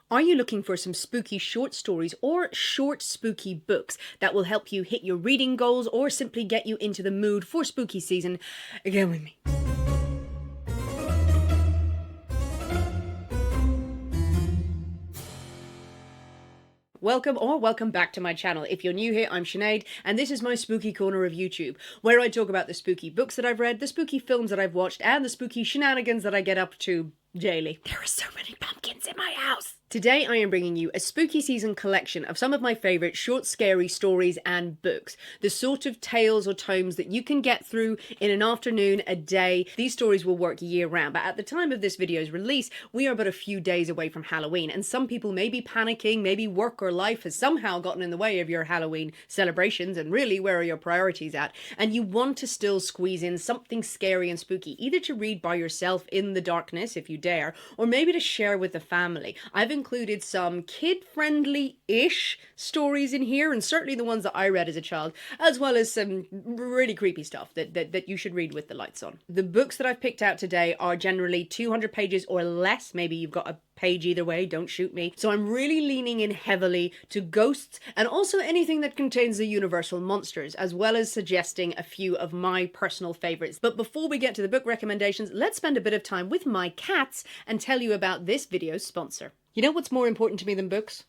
Are you looking for some spooky short stories or short spooky books that will help you hit your reading goals or simply get you into the mood for spooky season? Get with me. Welcome back to my channel. If you're new here, I'm Sinead, and this is my spooky corner of YouTube, where I talk about the spooky books that I've read, the spooky films that I've watched, and the spooky shenanigans that I get up to daily. There are so many pumpkins in my house! Today I am bringing you a spooky season collection of some of my favourite short scary stories and books. The sort of tales or tomes that you can get through in an afternoon, a day. These stories will work year round, but at the time of this video's release, we are but a few days away from Halloween, and some people may be panicking, maybe work or life has somehow gotten in the way of your Halloween celebrations, and really, where are your priorities at? And you want to still squeeze in something scary and spooky, either to read by yourself in the darkness, if you dare, or maybe to share with the family. I've included some kid-friendly-ish stories in here, and certainly the ones that I read as a child, as well as some really creepy stuff that you should read with the lights on. The books that I've picked out today are generally 200 pages or less. Maybe you've got a page either way, don't shoot me. So I'm really leaning in heavily to ghosts and also anything that contains the universal monsters, as well as suggesting a few of my personal favourites. But before we get to the book recommendations, let's spend a bit of time with my cats and tell you about this video's sponsor. You know what's more important to me than books?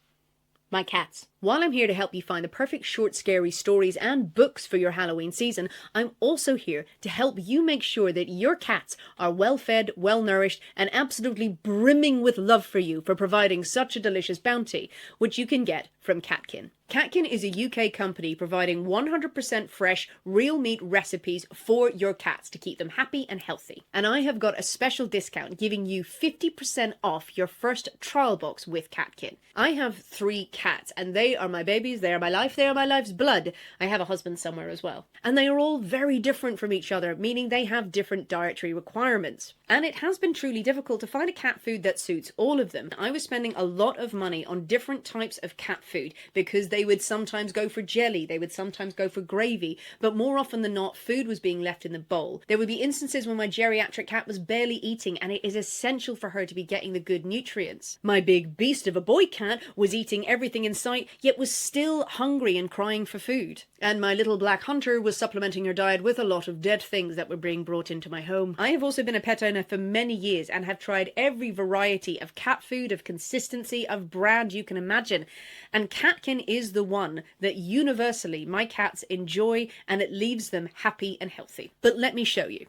My cats. While I'm here to help you find the perfect short scary stories and books for your Halloween season, I'm also here to help you make sure that your cats are well fed, well nourished, and absolutely brimming with love for you for providing such a delicious bounty, which you can get from KatKin. KatKin is a UK company providing 100% fresh, real meat recipes for your cats to keep them happy and healthy. And I have got a special discount giving you 50% off your first trial box with KatKin. I have 3 cats and they are my babies, they are my life, they are my life's blood. I have a husband somewhere as well. And they are all very different from each other, meaning they have different dietary requirements. And it has been truly difficult to find a cat food that suits all of them. I was spending a lot of money on different types of cat food because they would sometimes go for jelly, they would sometimes go for gravy, but more often than not, food was being left in the bowl. There would be instances when my geriatric cat was barely eating, and it is essential for her to be getting the good nutrients. My big beast of a boy cat was eating everything in sight, yet was still hungry and crying for food. And my little black hunter was supplementing her diet with a lot of dead things that were being brought into my home. I have also been a pet owner for many years and have tried every variety of cat food, of consistency, of brand you can imagine. And KatKin is the one that universally my cats enjoy, and it leaves them happy and healthy. But let me show you.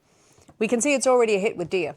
We can see it's already a hit with Dia.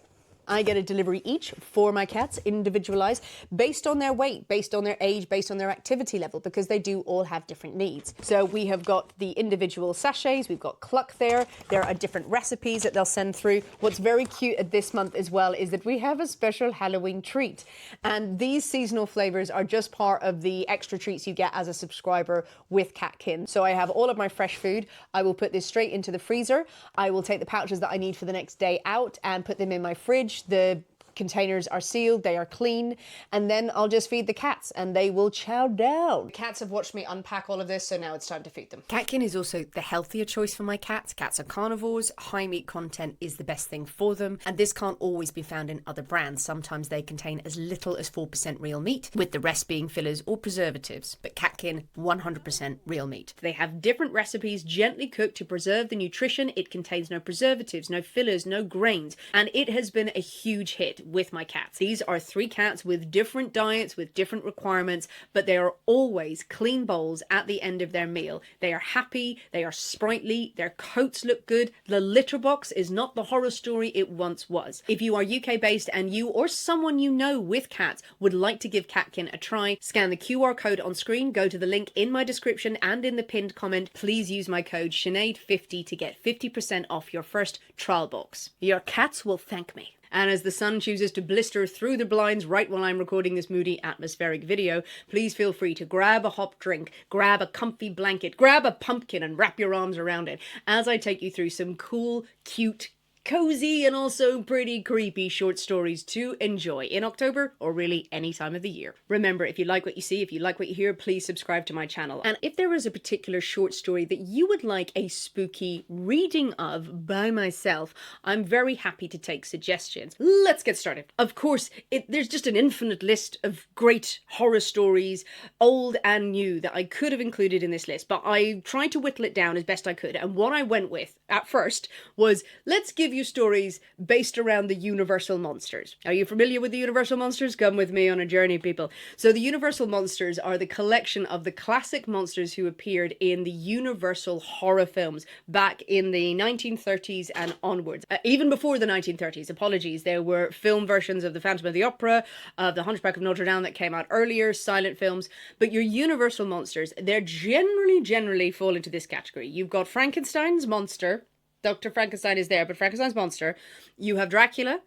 I get a delivery each for my cats, individualized, based on their weight, based on their age, based on their activity level, because they do all have different needs. So we have got the individual sachets, we've got Cluck there are different recipes that they'll send through. What's very cute at this month as well is that we have a special Halloween treat. And these seasonal flavors are just part of the extra treats you get as a subscriber with KatKin. So I have all of my fresh food. I will put this straight into the freezer. I will take the pouches that I need for the next day out and put them in my fridge. The containers are sealed, they are clean, and then I'll just feed the cats and they will chow down. The cats have watched me unpack all of this, so now it's time to feed them. KatKin is also the healthier choice for my cats. Cats are carnivores, high meat content is the best thing for them, and this can't always be found in other brands. Sometimes they contain as little as 4% real meat, with the rest being fillers or preservatives, but KatKin, 100% real meat. They have different recipes gently cooked to preserve the nutrition. It contains no preservatives, no fillers, no grains, and it has been a huge hit with my cats. These are 3 cats with different diets, with different requirements, but they are always clean bowls at the end of their meal. They are happy, they are sprightly, their coats look good. The litter box is not the horror story it once was. If you are UK based and you or someone you know with cats would like to give KatKin a try, scan the QR code on screen, go to the link in my description and in the pinned comment. Please use my code Sinead50 to get 50% off your first trial box. Your cats will thank me. And as the sun chooses to blister through the blinds right while I'm recording this moody atmospheric video, please feel free to grab a hot drink, grab a comfy blanket, grab a pumpkin and wrap your arms around it as I take you through some cool, cute, cozy and also pretty creepy short stories to enjoy in October, or really any time of the year. Remember, if you like what you see, if you like what you hear, please subscribe to my channel. And if there is a particular short story that you would like a spooky reading of by myself, I'm very happy to take suggestions. Let's get started. Of course, there's just an infinite list of great horror stories, old and new, that I could have included in this list, but I tried to whittle it down as best I could. And what I went with at first was, let's give you stories based around the Universal monsters. Are you familiar with the Universal monsters? Come with me on a journey, people. So the Universal monsters are the collection of the classic monsters who appeared in the Universal horror films back in the 1930s and onwards. Even before the 1930s, apologies, there were film versions of the Phantom of the Opera, of the Hunchback of Notre Dame that came out earlier, silent films, but your Universal monsters, they're generally fall into this category. You've got Frankenstein's monster. Dr. Frankenstein is there, but Frankenstein's monster. You have Dracula.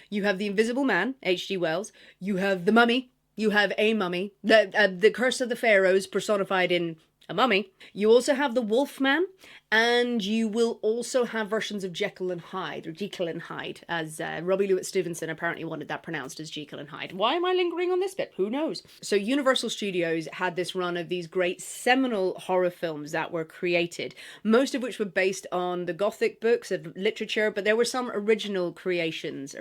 You have the Invisible Man, H.G. Wells. You have the Mummy. You have a mummy. The Curse of the Pharaohs personified in a mummy. You also have the Wolfman, and you will also have versions of Jekyll and Hyde, or Jekyll and Hyde, as Robbie Lewitt-Stevenson apparently wanted that pronounced as Jekyll and Hyde. Why am I lingering on this bit? Who knows? So Universal Studios had this run of these great seminal horror films that were created, most of which were based on the Gothic books of literature, but there were some original creations,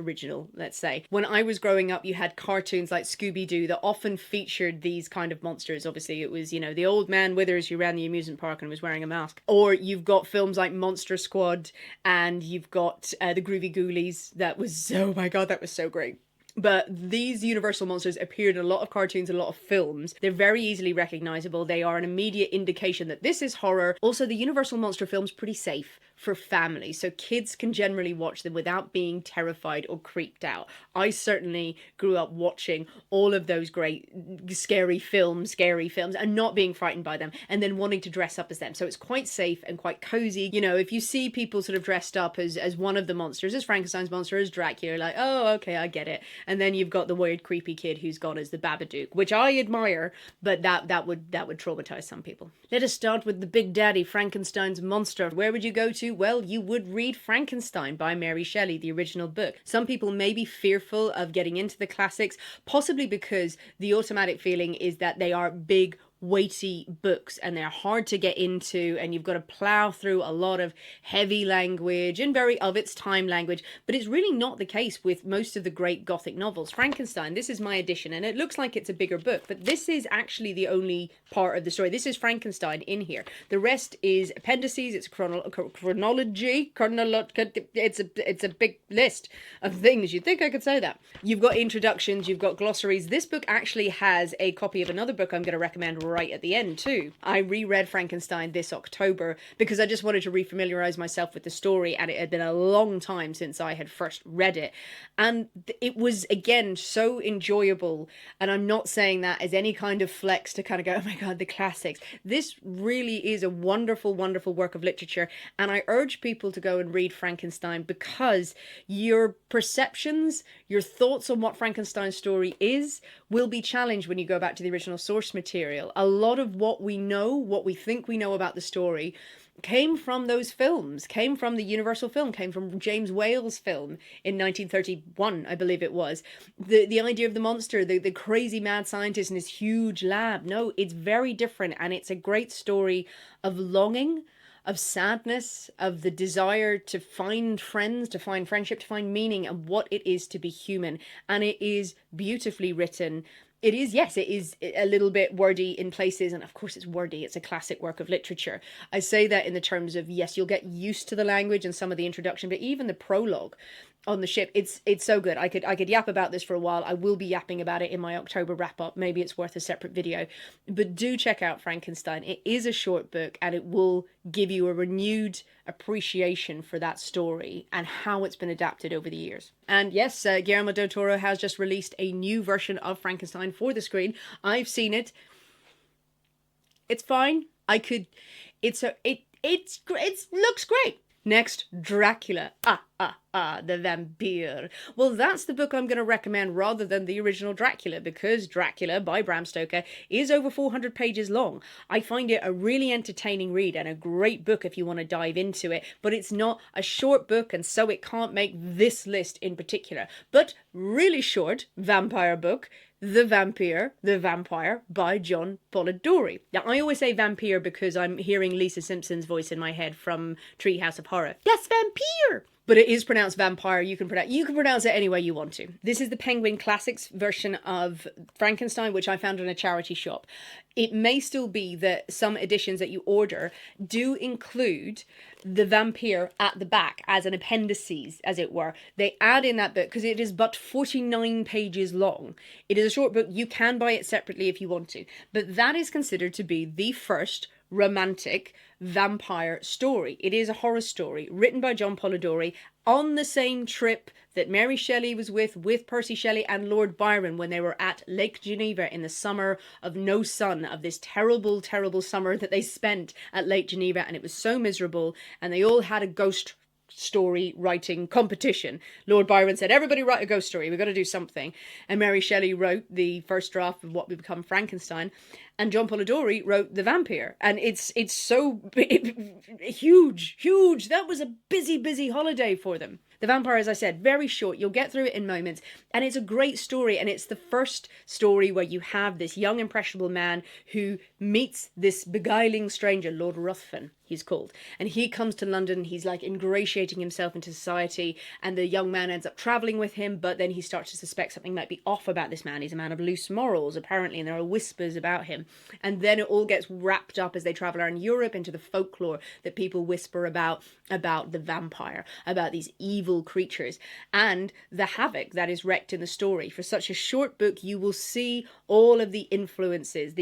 let's say. When I was growing up, you had cartoons like Scooby-Doo that often featured these kind of monsters. Obviously, it was, the old man Withers who ran the amusement park and was wearing a mask. Or you've got films like Monster Squad, and you've got the Groovy Ghoulies. That was, oh my god, that was so great. But these Universal monsters appeared in a lot of cartoons, a lot of films. They're very easily recognizable. They are an immediate indication that this is horror. Also, the Universal monster film's pretty safe for families, so kids can generally watch them without being terrified or creeped out. I certainly grew up watching all of those great scary films and not being frightened by them, and then wanting to dress up as them. So it's quite safe and quite cozy. If you see people sort of dressed up as one of the monsters, as Frankenstein's monster, as Dracula, like, oh, okay, I get it. And then you've got the weird creepy kid who's gone as the Babadook, which I admire, but that would traumatize some people. Let us start with the Big Daddy, Frankenstein's monster. Where would you go to? Well, you would read Frankenstein by Mary Shelley, the original book. Some people may be fearful of getting into the classics, possibly because the automatic feeling is that they are big, weighty books and they're hard to get into, and you've got to plow through a lot of heavy language and very of its time language. But it's really not the case with most of the great Gothic novels. Frankenstein, this is my edition, and it looks like it's a bigger book, but this is actually the only part of the story. This is Frankenstein in here. The rest is appendices. It's chronology. It's a big list of things. You'd think I could say that. You've got introductions. You've got glossaries. This book actually has a copy of another book I'm going to recommend right at the end too. I reread Frankenstein this October because I just wanted to refamiliarize myself with the story, and it had been a long time since I had first read it, and it was again so enjoyable. And I'm not saying that as any kind of flex to kind of go, oh my god, the classics. This really is a wonderful work of literature, and I urge people to go and read Frankenstein because your perceptions, your thoughts on what Frankenstein's story is will be challenged when you go back to the original source material. A lot of what we know, what we think we know about the story, came from those films, came from the Universal film, came from James Whale's film in 1931, I believe it was. The idea of the monster, the crazy mad scientist in his huge lab. No, it's very different, and it's a great story of longing, of sadness, of the desire to find friends, to find friendship, to find meaning, and what it is to be human. And it is beautifully written. It is, yes, it is a little bit wordy in places, and of course it's wordy, it's a classic work of literature. I say that in the terms of, yes, you'll get used to the language and some of the introduction, but even the prologue on the ship, it's so good. I could yap about this for a while. I will be yapping about it in my October wrap-up. Maybe it's worth a separate video. But do check out Frankenstein. It is a short book, and it will give you a renewed appreciation for that story and how it's been adapted over the years. And yes, Guillermo del Toro has just released a new version of Frankenstein for the screen. I've seen it. It's fine. It looks great. Next, Dracula. The Vampyre. Well, that's the book I'm going to recommend rather than the original Dracula, because Dracula by Bram Stoker is over 400 pages long. I find it a really entertaining read and a great book if you want to dive into it, but it's not a short book, and so it can't make this list in particular. But really short vampire book, The Vampyre, The Vampire by John Polidori. Now, I always say Vampyre because I'm hearing Lisa Simpson's voice in my head from Treehouse of Horror. Yes, Vampyre! But it is pronounced vampire. You can pronounce it any way you want to. This is the Penguin Classics version of Frankenstein, which I found in a charity shop. It may still be that some editions that you order do include the Vampyre at the back as an appendices, as it were. They add in that book because it is but 49 pages long. It is a short book. You can buy it separately if you want to. But that is considered to be the first romantic vampire story. It is a horror story written by John Polidori on the same trip that Mary Shelley was with Percy Shelley and Lord Byron when they were at Lake Geneva in the summer of no sun, of this terrible, terrible summer that they spent at Lake Geneva, and it was so miserable, and they all had a ghost story writing competition. Lord Byron said, everybody write a ghost story, we've got to do something. And Mary Shelley wrote the first draft of what would become Frankenstein, and John Polidori wrote The Vampyre. And it's so huge. That was a busy holiday for them. The Vampyre, as I said, very short. You'll get through it in moments. And it's a great story. And it's the first story where you have this young, impressionable man who meets this beguiling stranger, Lord Ruthven, he's called. And he comes to London. He's like ingratiating himself into society. And the young man ends up travelling with him. But then he starts to suspect something might be off about this man. He's a man of loose morals, apparently. And there are whispers about him. And then it all gets wrapped up as they travel around Europe into the folklore that people whisper about the vampire, about these evil creatures, and the havoc that is wreaked in the story. For such a short book, you will see all of the influences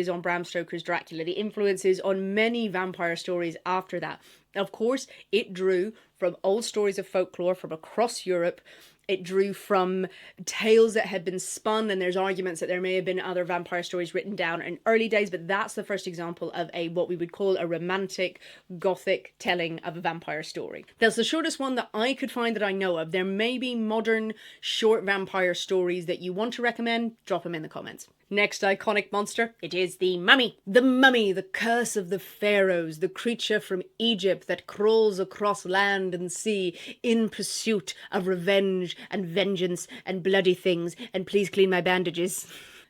on Bram Stoker's Dracula, the influences on many vampire stories after that. Of course, it drew from old stories of folklore from across Europe. It drew from tales that had been spun, and there's arguments that there may have been other vampire stories written down in early days, but that's the first example of what we would call a romantic Gothic telling of a vampire story. That's the shortest one that I could find that I know of. There may be modern short vampire stories that you want to recommend. Drop them in the comments. Next iconic monster, it is the mummy. The mummy, the curse of the pharaohs, the creature from Egypt that crawls across land and sea in pursuit of revenge and vengeance and bloody things. And please clean my bandages.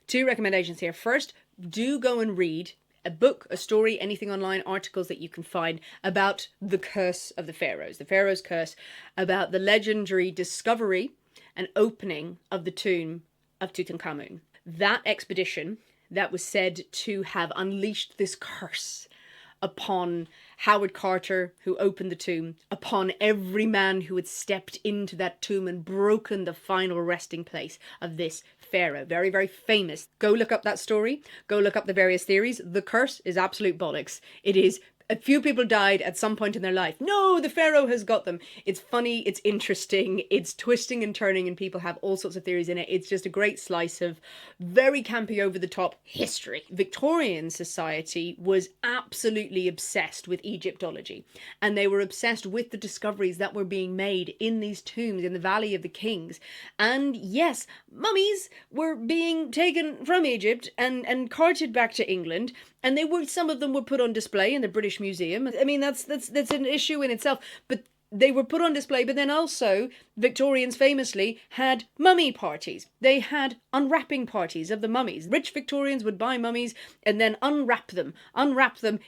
2 recommendations here. First, do go and read a book, a story, anything online, articles that you can find about the curse of the pharaohs, the pharaoh's curse, about the legendary discovery and opening of the tomb of Tutankhamun. That expedition that was said to have unleashed this curse upon Howard Carter, who opened the tomb, upon every man who had stepped into that tomb and broken the final resting place of this pharaoh. Very, very famous. Go look up that story. Go look up the various theories. The curse is absolute bollocks. It is a few people died at some point in their life. No, the pharaoh has got them. It's funny, it's interesting, it's twisting and turning, and people have all sorts of theories in it. It's just a great slice of very campy, over-the-top history. Victorian society was absolutely obsessed with Egyptology, and they were obsessed with the discoveries that were being made in these tombs in the Valley of the Kings. And yes, mummies were being taken from Egypt and carted back to England, and some of them were put on display in the British Museum. I mean, that's an issue in itself, but they were put on display. But then also, Victorians famously had mummy parties. They had unwrapping parties of the mummies. Rich Victorians would buy mummies and then unwrap them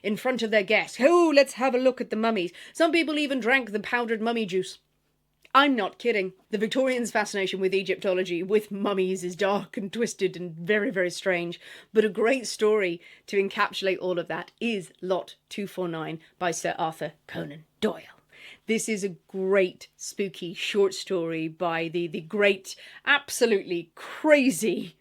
in front of their guests. Oh, let's have a look at the mummies. Some people even drank the powdered mummy juice. I'm not kidding. The Victorians' fascination with Egyptology, with mummies, is dark and twisted and very, very strange. But a great story to encapsulate all of that is Lot 249 by Sir Arthur Conan Doyle. This is a great spooky short story by the great, absolutely crazy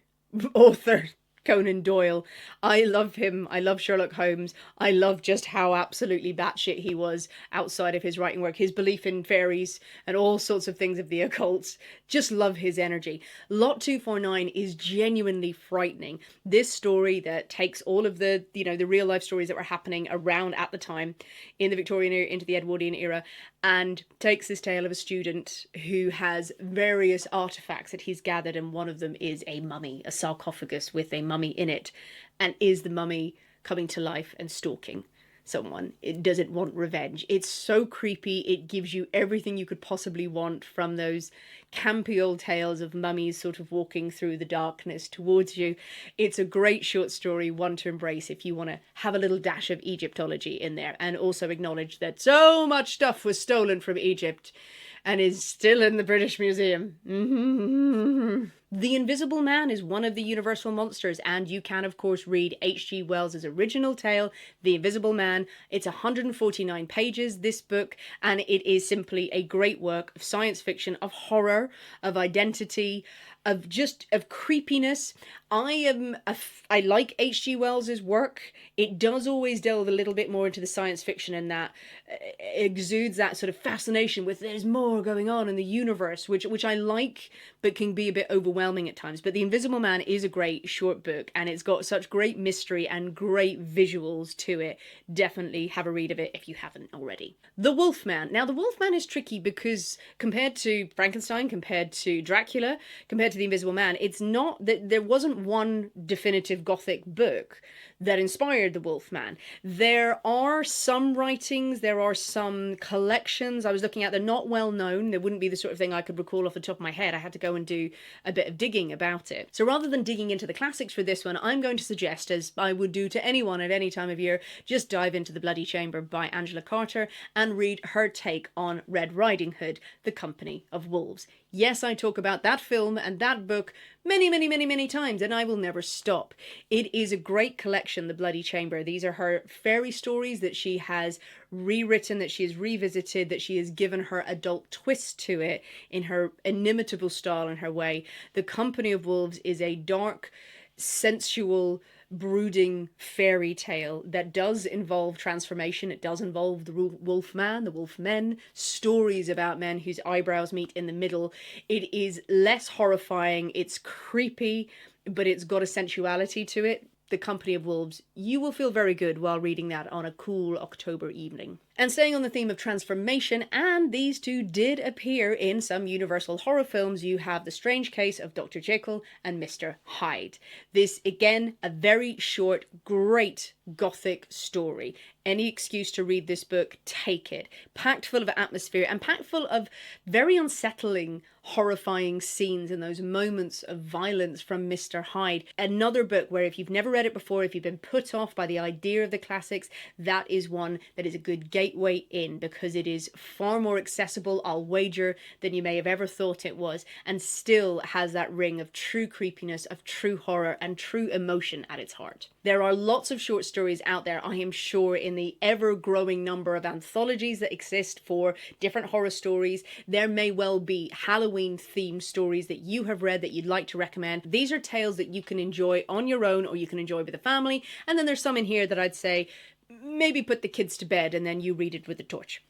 author Conan Doyle. I love him. I love Sherlock Holmes. I love just how absolutely batshit he was outside of his writing work. His belief in fairies and all sorts of things of the occult. Just love his energy. Lot 249 is genuinely frightening. This story that takes all of the, the real life stories that were happening around at the time in the Victorian era into the Edwardian era, and takes this tale of a student who has various artifacts that he's gathered, and one of them is a mummy, a sarcophagus with a mummy in it. And is the mummy coming to life and stalking someone? Does it want revenge? It's so creepy. It gives you everything you could possibly want from those campy old tales of mummies sort of walking through the darkness towards you. It's a great short story, one to embrace if you want to have a little dash of Egyptology in there, and also acknowledge that so much stuff was stolen from Egypt and is still in the British Museum. The Invisible Man is one of the Universal monsters, and you can, of course, read H.G. Wells' original tale, The Invisible Man. It's 149 pages, this book, and it is simply a great work of science fiction, of horror, of identity, of creepiness. I like H.G. Wells' work. It does always delve a little bit more into the science fiction, and that exudes that sort of fascination with there's more going on in the universe, which I like, but can be a bit overwhelming at times. But The Invisible Man is a great short book, and it's got such great mystery and great visuals to it. Definitely have a read of it if you haven't already. The Wolfman. Now, The Wolfman is tricky because compared to Frankenstein, compared to Dracula, compared to The Invisible Man, it's not that there wasn't one definitive Gothic book that inspired the Wolfman. There are some writings, there are some collections I was looking at. They're not well known. They wouldn't be the sort of thing I could recall off the top of my head. I had to go and do a bit of digging about it. So rather than digging into the classics for this one, I'm going to suggest, as I would do to anyone at any time of year, just dive into The Bloody Chamber by Angela Carter and read her take on Red Riding Hood, The Company of Wolves. Yes, I talk about that film and that book many times, and I will never stop. It is a great collection, The Bloody Chamber. These are her fairy stories that she has rewritten, that she has revisited, that she has given her adult twist to it in her inimitable style and her way. The Company of Wolves is a dark, sensual, brooding fairy tale that does involve transformation. It does involve the wolfman, the wolfmen, stories about men whose eyebrows meet in the middle. It is less horrifying, it's creepy, but it's got a sensuality to it. The Company of Wolves, you will feel very good while reading that on a cool October evening. And staying on the theme of transformation, and these two did appear in some Universal horror films, you have The Strange Case of Dr. Jekyll and Mr. Hyde. This, again, a very short, great Gothic story. Any excuse to read this book, take it. Packed full of atmosphere and packed full of very unsettling, horrifying scenes and those moments of violence from Mr. Hyde. Another book where if you've never read it before, if you've been put off by the idea of the classics, that is one that is a good gateway in, because it is far more accessible, I'll wager, than you may have ever thought it was, and still has that ring of true creepiness, of true horror and true emotion at its heart. There are lots of short stories out there, I am sure, in the ever-growing number of anthologies that exist for different horror stories. There may well be Halloween-themed stories that you have read that you'd like to recommend. These are tales that you can enjoy on your own or you can enjoy with a family. And then there's some in here that I'd say, maybe put the kids to bed and then you read it with a torch.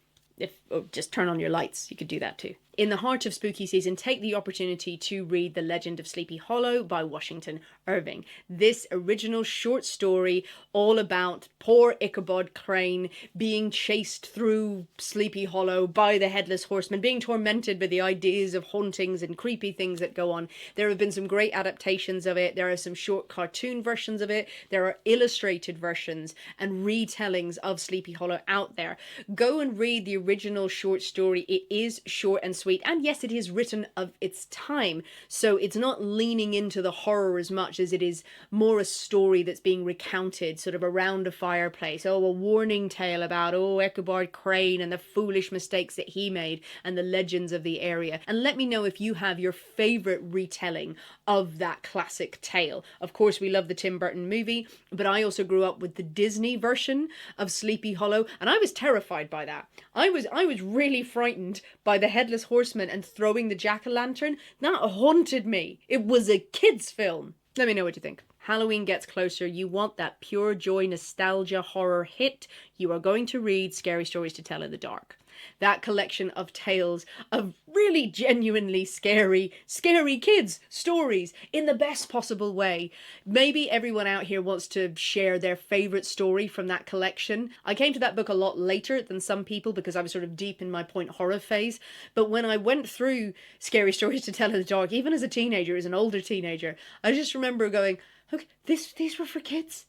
Or just turn on your lights, you could do that too. In the heart of spooky season, take the opportunity to read The Legend of Sleepy Hollow by Washington Irving. This original short story all about poor Ichabod Crane being chased through Sleepy Hollow by the Headless Horseman, being tormented by the ideas of hauntings and creepy things that go on. There have been some great adaptations of it. There are some short cartoon versions of it. There are illustrated versions and retellings of Sleepy Hollow out there. Go and read the original short story. It is short and sweet. And yes, it is written of its time, so it's not leaning into the horror as much as it is more a story that's being recounted sort of around a fireplace. Oh, a warning tale about, Ichabod Crane and the foolish mistakes that he made and the legends of the area. And let me know if you have your favourite retelling of that classic tale. Of course, we love the Tim Burton movie, but I also grew up with the Disney version of Sleepy Hollow, and I was terrified by that. I was really frightened by the Headless Horseman and throwing the jack-o'-lantern. That haunted me. It was a kid's film. Let me know what you think. Halloween gets closer, you want that pure joy, nostalgia, horror hit, you are going to read Scary Stories to Tell in the Dark. That collection of tales of really genuinely scary kids stories in the best possible way. Maybe everyone out here wants to share their favorite story from that collection. I came to that book a lot later than some people because I was sort of deep in my point horror phase. But when I went through Scary Stories to Tell in the Dark, even as a teenager, as an older teenager, I just remember going, okay, these were for kids?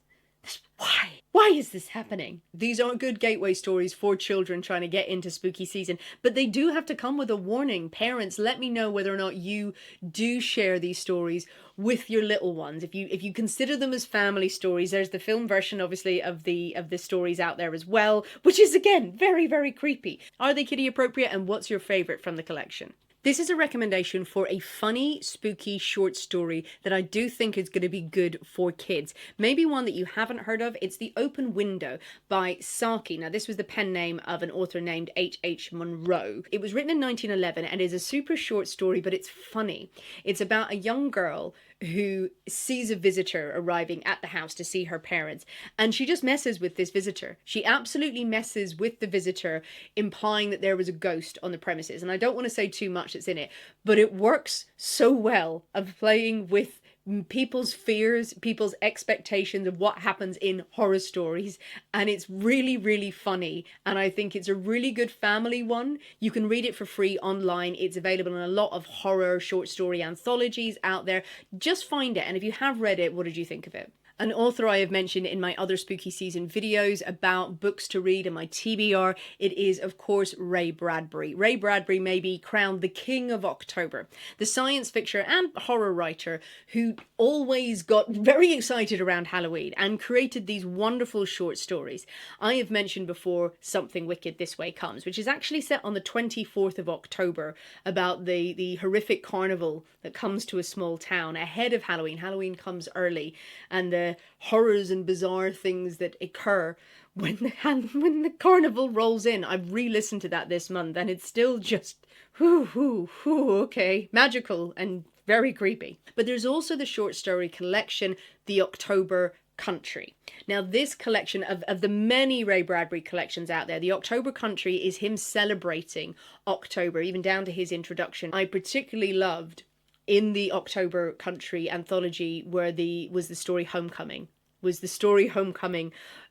Why? Why is this happening? These aren't good gateway stories for children trying to get into spooky season, but they do have to come with a warning. Parents, let me know whether or not you do share these stories with your little ones. If you consider them as family stories, there's the film version, obviously, of the stories out there as well, which is, again, very, very creepy. Are they kiddie appropriate, and what's your favorite from the collection? This is a recommendation for a funny, spooky short story that I do think is going to be good for kids. Maybe one that you haven't heard of. It's The Open Window by Saki. Now, this was the pen name of an author named H.H. Munro. It was written in 1911 and is a super short story, but it's funny. It's about a young girl who sees a visitor arriving at the house to see her parents, and she just messes with this visitor. She absolutely messes with the visitor, implying that there was a ghost on the premises. And I don't want to say too much that's in it, but it works so well of playing with people's fears, people's expectations of what happens in horror stories, and it's really, really funny, and I think it's a really good family one. You can read it for free online. It's available in a lot of horror short story anthologies out there. Just find it, and if you have read it, what did you think of it? An author I have mentioned in my other spooky season videos about books to read and my TBR, it is, of course, Ray Bradbury. Ray Bradbury may be crowned the king of October, the science fiction and horror writer who always got very excited around Halloween and created these wonderful short stories. I have mentioned before Something Wicked This Way Comes, which is actually set on the 24th of October, about the horrific carnival that comes to a small town ahead of Halloween. Halloween comes early, and the horrors and bizarre things that occur when the carnival rolls in. I've re-listened to that this month, and it's still just okay, magical and very creepy. But there's also the short story collection, The October Country. Now, this collection of the many Ray Bradbury collections out there, The October Country is him celebrating October, even down to his introduction. I particularly loved in the October Country anthology where was the story Homecoming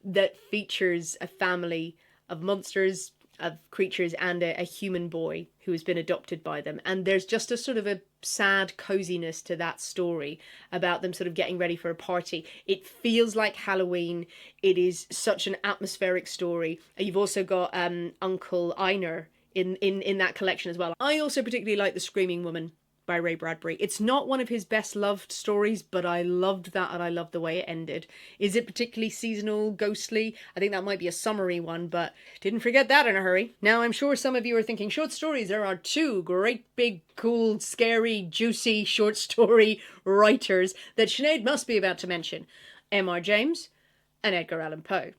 that features a family of monsters, of creatures, and a human boy who has been adopted by them. And there's just a sort of a sad coziness to that story about them sort of getting ready for a party. It feels like Halloween. It is such an atmospheric story. You've also got Uncle Einar in that collection as well. I also particularly like The Screaming Woman by Ray Bradbury. It's not one of his best loved stories, but I loved that, and I loved the way it ended. Is it particularly seasonal, ghostly? I think that might be a summery one, but didn't forget that in a hurry. Now, I'm sure some of you are thinking, short stories, there are two great big cool scary juicy short story writers that Sinead must be about to mention: M.R. James and Edgar Allan Poe.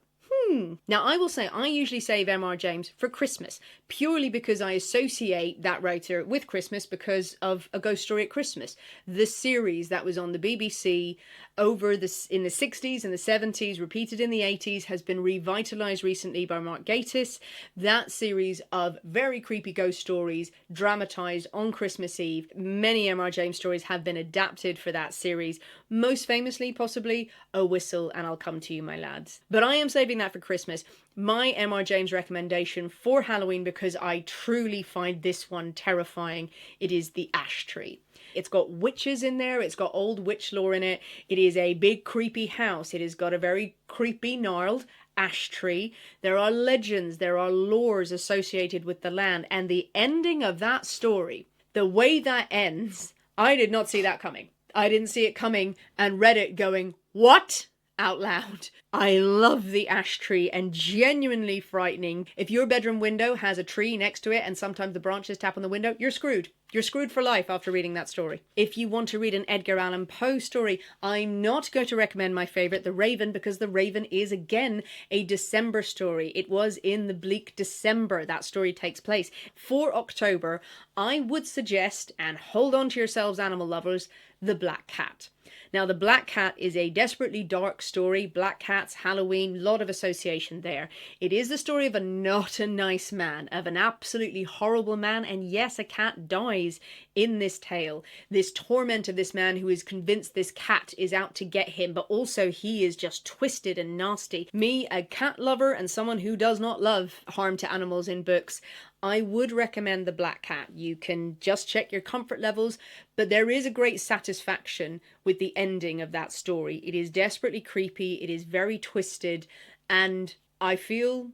Now, I will say I usually save M.R. James for Christmas, purely because I associate that writer with Christmas because of A Ghost Story at Christmas. The series that was on the BBC in the 60s and the 70s, repeated in the 80s, has been revitalised recently by Mark Gatiss. That series of very creepy ghost stories dramatised on Christmas Eve. Many M.R. James stories have been adapted for that series, most famously, possibly, A Whistle and I'll Come to You, My Lads. But I am saving that for Christmas. My M.R. James recommendation for Halloween, because I truly find this one terrifying, it is The Ash Tree. It's got witches in there, it's got old witch lore in it, it is a big creepy house, it has got a very creepy gnarled ash tree, there are legends, there are lores associated with the land, and the ending of that story, the way that ends, I did not see that coming. I didn't see it coming and read it going, what? Out loud. I love The Ash Tree, and genuinely frightening. If your bedroom window has a tree next to it and sometimes the branches tap on the window, you're screwed. You're screwed for life after reading that story. If you want to read an Edgar Allan Poe story, I'm not going to recommend my favourite, The Raven, because The Raven is, again, a December story. It was in the bleak December that story takes place. For October, I would suggest, and hold on to yourselves, animal lovers, The Black Cat. Now, The Black Cat is a desperately dark story. Black cats, Halloween, lot of association there. It is the story of a not a nice man, of an absolutely horrible man, and yes, a cat dies in this tale. This torment of this man who is convinced this cat is out to get him, but also he is just twisted and nasty. Me, a cat lover and someone who does not love harm to animals in books, I would recommend The Black Cat. You can just check your comfort levels, but there is a great satisfaction with the ending of that story. It is desperately creepy, it is very twisted, and I feel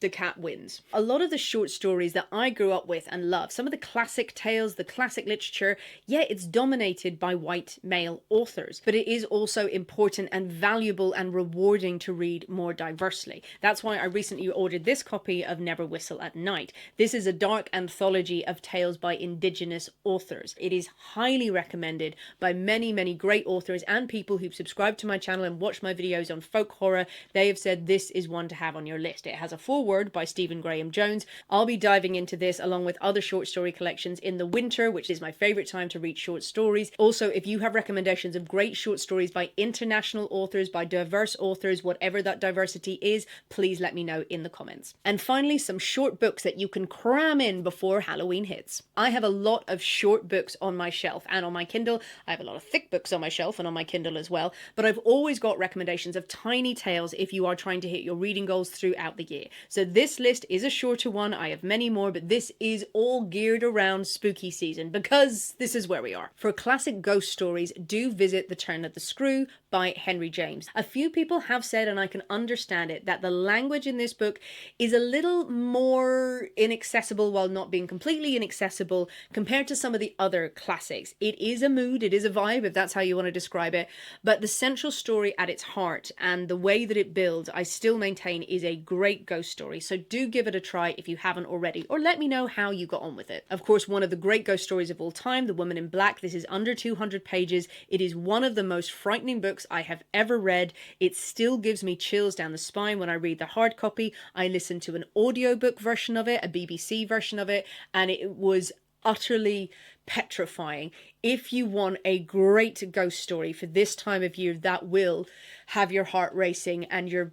the cat wins. A lot of the short stories that I grew up with and love, some of the classic tales, the classic literature, yeah, it's dominated by white male authors, but it is also important and valuable and rewarding to read more diversely. That's why I recently ordered this copy of Never Whistle at Night. This is a dark anthology of tales by Indigenous authors. It is highly recommended by many, many great authors and people who've subscribed to my channel and watched my videos on folk horror. They have said this is one to have on your list. It has a foreword by Stephen Graham Jones. I'll be diving into this along with other short story collections in the winter, which is my favorite time to read short stories. Also, if you have recommendations of great short stories by international authors, by diverse authors, whatever that diversity is, please let me know in the comments. And finally, some short books that you can cram in before Halloween hits. I have a lot of short books on my shelf and on my Kindle. I have a lot of thick books on my shelf and on my Kindle as well, but I've always got recommendations of tiny tales if you are trying to hit your reading goals throughout the year. So this list is a shorter one. I have many more, but this is all geared around spooky season because this is where we are. For classic ghost stories, do visit The Turn of the Screw by Henry James. A few people have said, and I can understand it, that the language in this book is a little more inaccessible while not being completely inaccessible compared to some of the other classics. It is a mood, it is a vibe, if that's how you want to describe it, but the central story at its heart and the way that it builds, I still maintain is a great ghost story. So do give it a try if you haven't already, or let me know how you got on with it. Of course, one of the great ghost stories of all time, The Woman in Black. This is under 200 pages. It is one of the most frightening books I have ever read. It still gives me chills down the spine when I read the hard copy. I listened to an audiobook version of it, a BBC version of it, and it was utterly petrifying. If you want a great ghost story for this time of year that will have your heart racing and your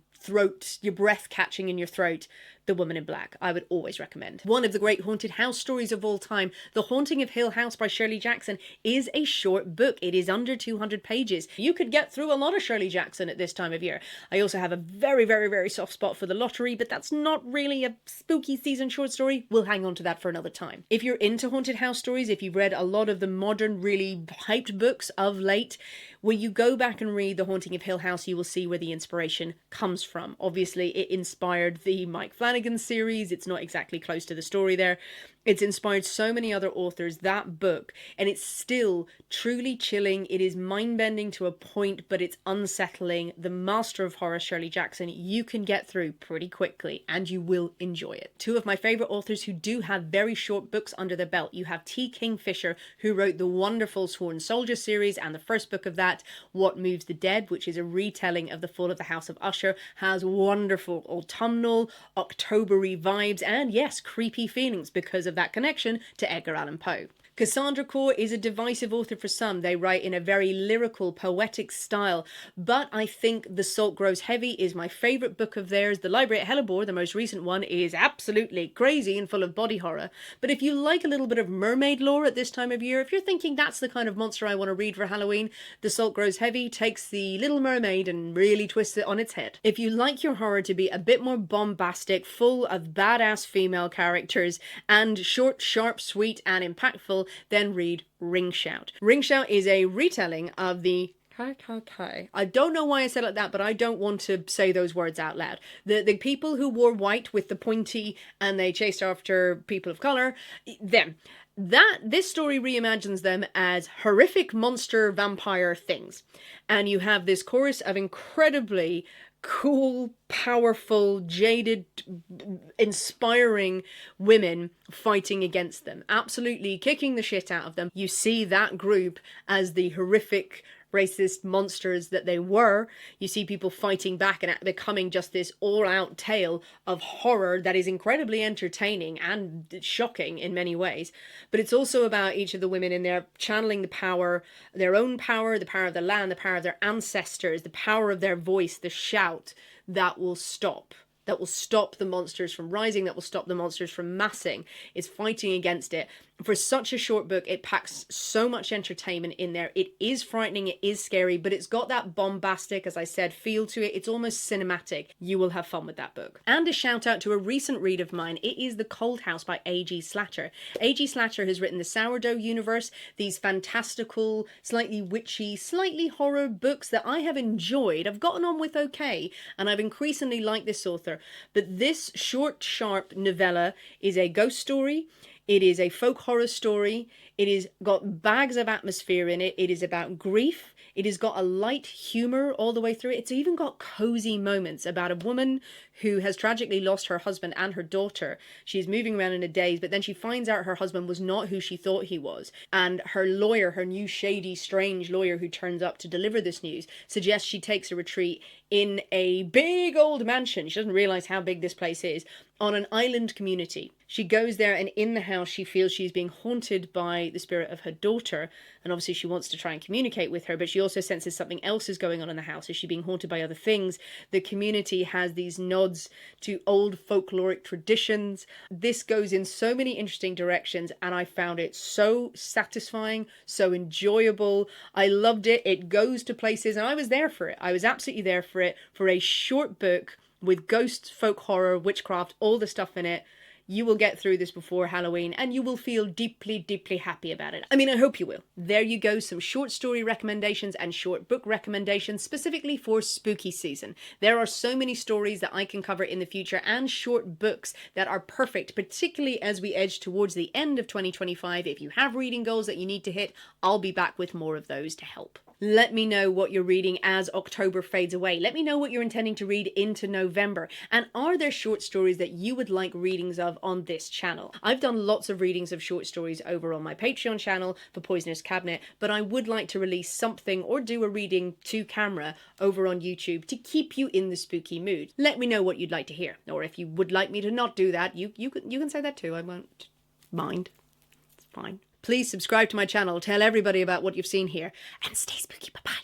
breath catching in your throat, The Woman in Black, I would always recommend. One of the great haunted house stories of all time, The Haunting of Hill House by Shirley Jackson, is a short book. It is under 200 pages. You could get through a lot of Shirley Jackson at this time of year. I also have a very, very, very soft spot for The Lottery, but that's not really a spooky season short story. We'll hang on to that for another time. If you're into haunted house stories, if you've read a lot of the modern, really hyped books of late, when you go back and read The Haunting of Hill House, you will see where the inspiration comes from. Obviously, it inspired the Mike Flanagan series. It's not exactly close to the story there. It's inspired so many other authors, that book, and it's still truly chilling. It is mind-bending to a point, but it's unsettling. The master of horror, Shirley Jackson, you can get through pretty quickly, and you will enjoy it. Two of my favourite authors who do have very short books under their belt. You have T. Kingfisher, who wrote the wonderful Sworn Soldier series, and the first book of that, What Moves the Dead, which is a retelling of the fall of the House of Usher, has wonderful autumnal, October-y vibes, and yes, creepy feelings because of that connection to Edgar Allan Poe. Cassandra Core is a divisive author for some. They write in a very lyrical, poetic style, but I think The Salt Grows Heavy is my favourite book of theirs. The Library at Hellebore, the most recent one, is absolutely crazy and full of body horror. But if you like a little bit of mermaid lore at this time of year, if you're thinking that's the kind of monster I want to read for Halloween, The Salt Grows Heavy takes the Little Mermaid and really twists it on its head. If you like your horror to be a bit more bombastic, full of badass female characters, and short, sharp, sweet, and impactful, then read Ring Shout. Ring Shout is a retelling of the KatKin. I don't know why I said it like that, but I don't want to say those words out loud. The people who wore white with the pointy and they chased after people of colour, them. This story reimagines them as horrific monster vampire things. And you have this chorus of incredibly cool, powerful, jaded, inspiring women fighting against them, absolutely kicking the shit out of them. You see that group as the horrific racist monsters that they were. You see people fighting back and becoming just this all-out tale of horror that is incredibly entertaining and shocking in many ways. But it's also about each of the women in there channeling the power, their own power, the power of the land, the power of their ancestors, the power of their voice, the shout that will stop. That will stop the monsters from rising, that will stop the monsters from massing. It's fighting against it. For such a short book, it packs so much entertainment in there. It is frightening, it is scary, but it's got that bombastic, as I said, feel to it. It's almost cinematic. You will have fun with that book. And a shout out to a recent read of mine. It is The Cold House by A.G. Slatcher. A.G. Slatcher has written the Sourdough Universe, these fantastical, slightly witchy, slightly horror books that I have enjoyed. I've gotten on with okay, and I've increasingly liked this author. But this short, sharp novella is a ghost story. It is a folk horror story. It has got bags of atmosphere in it. It is about grief. It has got a light humour all the way through it. It's even got cosy moments about a woman who has tragically lost her husband and her daughter. She's moving around in a daze, but then she finds out her husband was not who she thought he was. And her lawyer, her new shady, strange lawyer who turns up to deliver this news, suggests she takes a retreat in a big old mansion. She doesn't realise how big this place is, on an island community. She goes there, and in the house she feels she's being haunted by the spirit of her daughter, and obviously she wants to try and communicate with her, but she also senses something else is going on in the house. Is she being haunted by other things? The community has these nods to old folkloric traditions. This goes in so many interesting directions, and I found it so satisfying, so enjoyable. I loved it. It goes to places, and I was there for it. I was absolutely there for it, for a short book with ghosts, folk horror, witchcraft, all the stuff in it. You will get through this before Halloween and you will feel deeply, deeply happy about it. I mean, I hope you will. There you go, some short story recommendations and short book recommendations specifically for spooky season. There are so many stories that I can cover in the future and short books that are perfect, particularly as we edge towards the end of 2025. If you have reading goals that you need to hit, I'll be back with more of those to help. Let me know what you're reading as October fades away. Let me know what you're intending to read into November. And are there short stories that you would like readings of on this channel? I've done lots of readings of short stories over on my Patreon channel for Poisoner's Cabinet, but I would like to release something or do a reading to camera over on YouTube to keep you in the spooky mood. Let me know what you'd like to hear. Or if you would like me to not do that, you can say that too. I won't mind. It's fine. Please subscribe to my channel, tell everybody about what you've seen here, and stay spooky. Bye-bye.